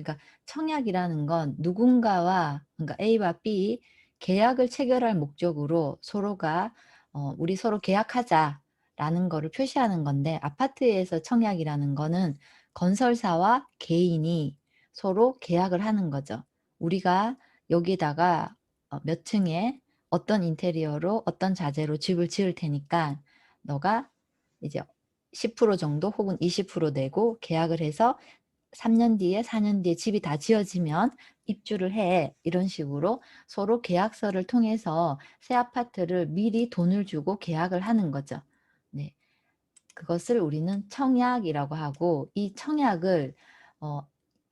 그러니까 청약이라는 건 누군가와, 그러니까 A와 B 계약을 체결할 목적으로 서로가 우리 서로 계약하자라는 거를 표시하는 건데, 아파트에서 청약이라는 거는 건설사와 개인이 서로 계약을 하는 거죠. 우리가 여기다가 몇 층에 어떤 인테리어로 어떤 자재로 집을 지을 테니까 너가 이제 10% 정도 혹은 20% 내고 계약을 해서 3년 뒤에 4년 뒤에 집이 다 지어지면 입주를 해. 이런 식으로 서로 계약서를 통해서 새 아파트를 미리 돈을 주고 계약을 하는 거죠. 네. 그것을 우리는 청약이라고 하고, 이 청약을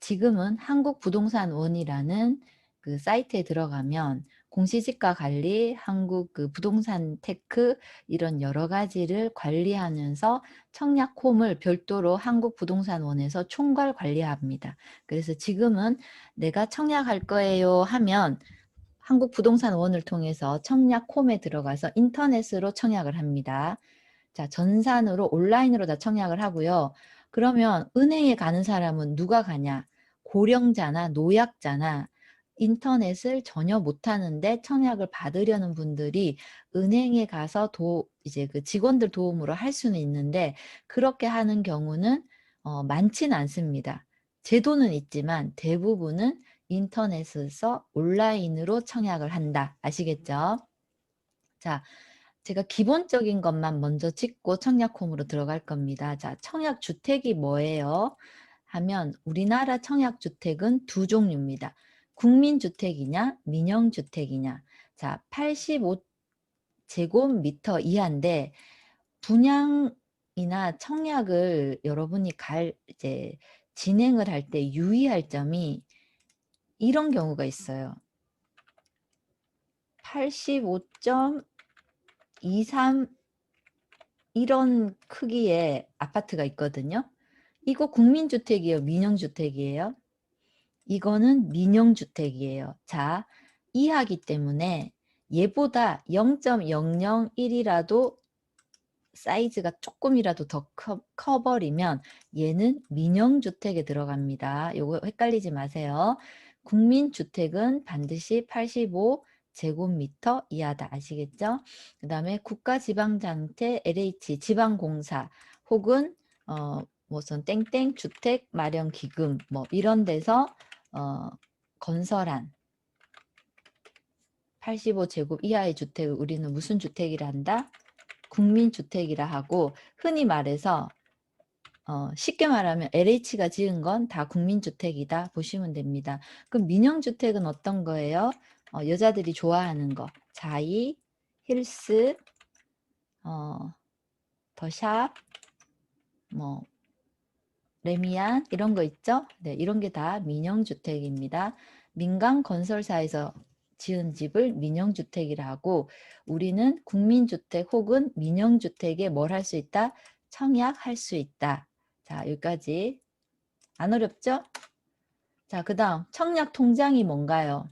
지금은 한국부동산원이라는 그 사이트에 들어가면 공시지가 관리, 한국 그 부동산 테크 이런 여러 가지를 관리하면서 청약홈을 별도로 한국부동산원에서 총괄 관리합니다. 그래서 지금은 내가 청약할 거예요 하면 한국부동산원을 통해서 청약홈에 들어가서 인터넷으로 청약을 합니다. 자, 전산으로 온라인으로 다 청약을 하고요. 그러면 은행에 가는 사람은 누가 가냐? 고령자나 노약자나 인터넷을 전혀 못하는데 청약을 받으려는 분들이 은행에 가서 이제 그 직원들 도움으로 할 수는 있는데, 그렇게 하는 경우는 많지는 않습니다. 제도는 있지만 대부분은 인터넷에서 온라인으로 청약을 한다. 아시겠죠? 자, 제가 기본적인 것만 먼저 짚고 청약홈으로 들어갈 겁니다. 자, 청약주택이 뭐예요? 하면 우리나라 청약주택은 두 종류입니다. 국민주택이냐, 민영주택이냐. 자, 85제곱미터 이하인데 분양이나 청약을 여러분이 이제 진행을 할 때 유의할 점이 이런 경우가 있어요. 85.23 이런 크기의 아파트가 있거든요. 이거 국민주택이에요, 민영주택이에요? 이거는 민영주택이에요. 자, 이하기 때문에 얘보다 0.001이라도 사이즈가 조금이라도 더 커버리면 얘는 민영주택에 들어갑니다. 요거 헷갈리지 마세요. 국민주택은 반드시 85제곱미터 이하다. 아시겠죠? 그 다음에 국가지방장태 LH 지방공사 혹은 무슨 땡땡 주택 마련 기금 뭐 이런 데서 건설한 85제곱 이하의 주택을 우리는 무슨 주택이라 한다? 국민주택이라 하고, 흔히 말해서 쉽게 말하면 LH가 지은 건 다 국민주택이다 보시면 됩니다. 그럼 민영주택은 어떤 거예요? 여자들이 좋아하는 거, 자이, 힐스, 더샵, 뭐 레미안 이런 거 있죠? 네, 이런 게 다 민영주택입니다. 민간 건설사에서 지은 집을 민영주택이라 하고, 우리는 국민주택 혹은 민영주택에 뭘 할 수 있다? 청약할 수 있다. 자, 여기까지 안 어렵죠? 자, 그 다음 청약통장이 뭔가요?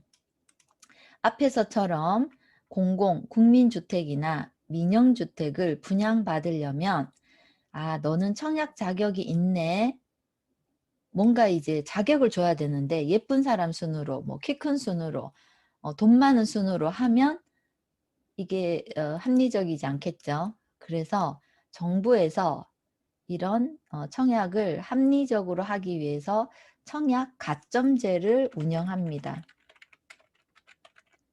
앞에서처럼 국민주택이나 민영주택을 분양받으려면 너는 청약 자격이 있네. 뭔가 이제 자격을 줘야 되는데, 예쁜 사람 순으로, 뭐 키 큰 순으로, 돈 많은 순으로 하면 이게 합리적이지 않겠죠. 그래서 정부에서 이런 청약을 합리적으로 하기 위해서 청약 가점제를 운영합니다.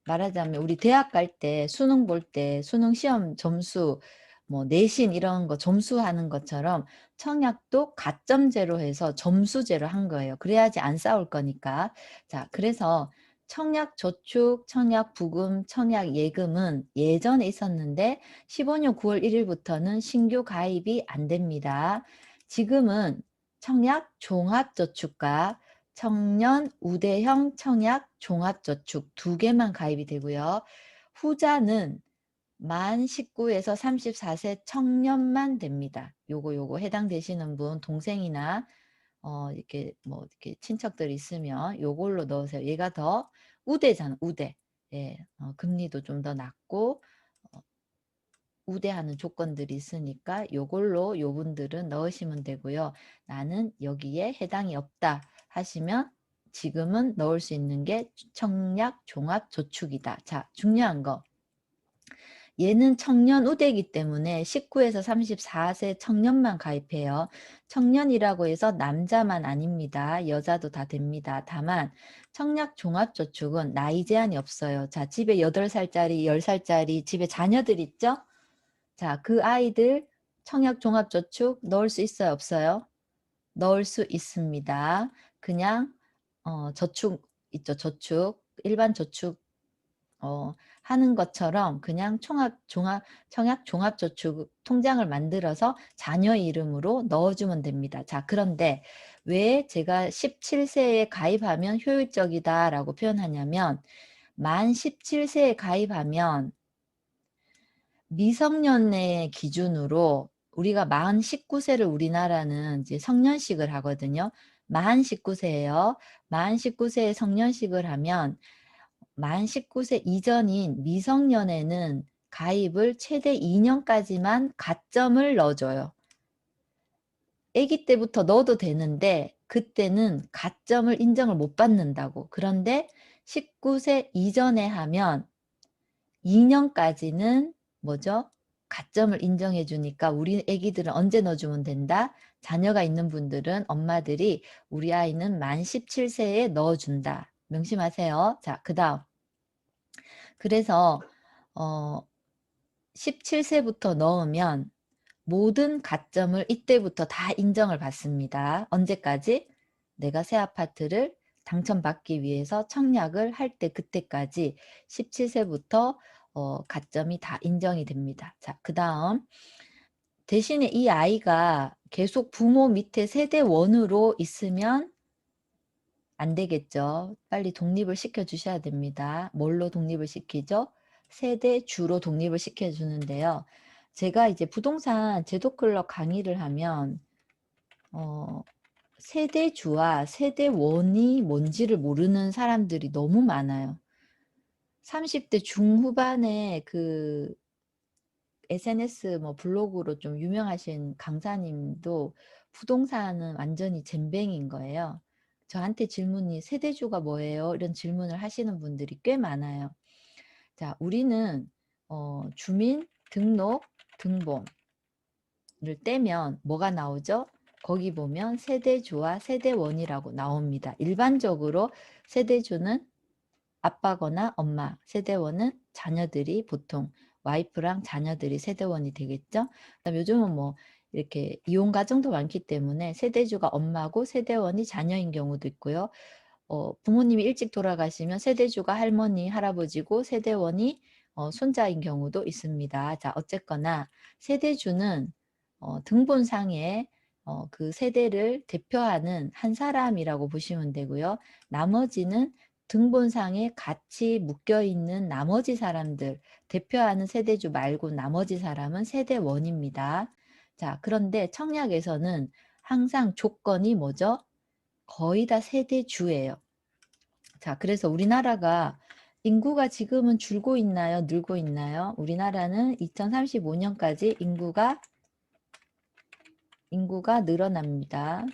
말하자면 우리 대학 갈 때 수능 볼 때 수능 시험 점수 뭐 내신 이런 거 점수하는 것처럼 청약도 가점제로 해서 점수제로 한 거예요. 그래야지 안 싸울 거니까. 자, 그래서 청약저축, 청약부금, 청약예금은 예전에 있었는데 15년 9월 1일부터는 신규 가입이 안 됩니다. 지금은 청약종합저축과 청년 우대형 청약 종합저축 두 개만 가입이 되고요. 후자는 만 19에서 34세 청년만 됩니다. 요거 해당되시는 분 동생이나 이렇게 뭐 이렇게 친척들 있으면 요걸로 넣으세요. 얘가 더 우대잖아, 우대. 예, 금리도 좀 더 낮고 우대하는 조건들이 있으니까 요걸로 요분들은 넣으시면 되고요. 나는 여기에 해당이 없다 하시면 지금은 넣을 수 있는 게 청약 종합저축이다. 자, 중요한 거. 얘는 청년 우대이기 때문에 19에서 34세 청년만 가입해요. 청년이라고 해서 남자만 아닙니다. 여자도 다 됩니다. 다만 청약 종합저축은 나이 제한이 없어요. 자, 집에 8살짜리, 10살짜리 집에 자녀들 있죠? 자, 그 아이들 청약 종합저축 넣을 수 있어요? 없어요? 넣을 수 있습니다. 그냥 저축 있죠. 저축. 일반 저축 하는 것처럼 그냥 청약 종합저축 통장을 만들어서 자녀 이름으로 넣어주면 됩니다. 자, 그런데 왜 제가 17세에 가입하면 효율적이다라고 표현하냐면 만 17세에 가입하면 미성년의 기준으로 우리가 만 19세를 우리나라는 이제 성년식을 하거든요. 만 19세예요. 만 19세에 성년식을 하면 만 19세 이전인 미성년에는 가입을 최대 2년까지만 가점을 넣어줘요. 아기 때부터 넣어도 되는데 그때는 가점을 인정을 못 받는다고. 그런데 19세 이전에 하면 2년까지는 뭐죠? 가점을 인정해 주니까 우리 아기들은 언제 넣어주면 된다? 자녀가 있는 분들은 엄마들이 우리 아이는 만 17세에 넣어준다. 명심하세요. 자, 그 다음. 그래서 17세부터 넣으면 모든 가점을 이때부터 다 인정을 받습니다. 언제까지? 내가 새 아파트를 당첨받기 위해서 청약을 할 때 그때까지 17세부터 가점이 다 인정이 됩니다. 자, 그 다음 대신에 이 아이가 계속 부모 밑에 세대원으로 있으면 안 되겠죠. 빨리 독립을 시켜 주셔야 됩니다. 뭘로 독립을 시키죠? 세대주로 독립을 시켜 주는데요. 제가 이제 부동산 제도클럽 강의를 하면 세대주와 세대원이 뭔지를 모르는 사람들이 너무 많아요. 30대 중후반에 그 SNS 뭐 블로그로 좀 유명하신 강사님도 부동산은 완전히 젬병인 거예요. 저한테 질문이 세대주가 뭐예요? 이런 질문을 하시는 분들이 꽤 많아요. 자, 우리는 주민등록 등본을 떼면 뭐가 나오죠? 거기 보면 세대주와 세대원이라고 나옵니다. 일반적으로 세대주는 아빠거나 엄마, 세대원은 자녀들이 보통 와이프랑 자녀들이 세대원이 되겠죠. 그다음 요즘은 뭐 이렇게 이혼 가정도 많기 때문에 세대주가 엄마고 세대원이 자녀인 경우도 있고요. 부모님이 일찍 돌아가시면 세대주가 할머니, 할아버지고 세대원이 손자인 경우도 있습니다. 자, 어쨌거나 세대주는 등본상에 그 세대를 대표하는 한 사람이라고 보시면 되고요. 나머지는 등본상에 같이 묶여 있는 나머지 사람들, 대표하는 세대주 말고 나머지 사람은 세대원입니다. 자, 그런데 청약에서는 항상 조건이 뭐죠? 거의 다 세대주예요. 자, 그래서 우리나라가 인구가 지금은 줄고 있나요? 늘고 있나요? 우리나라는 2035년까지 인구가 늘어납니다.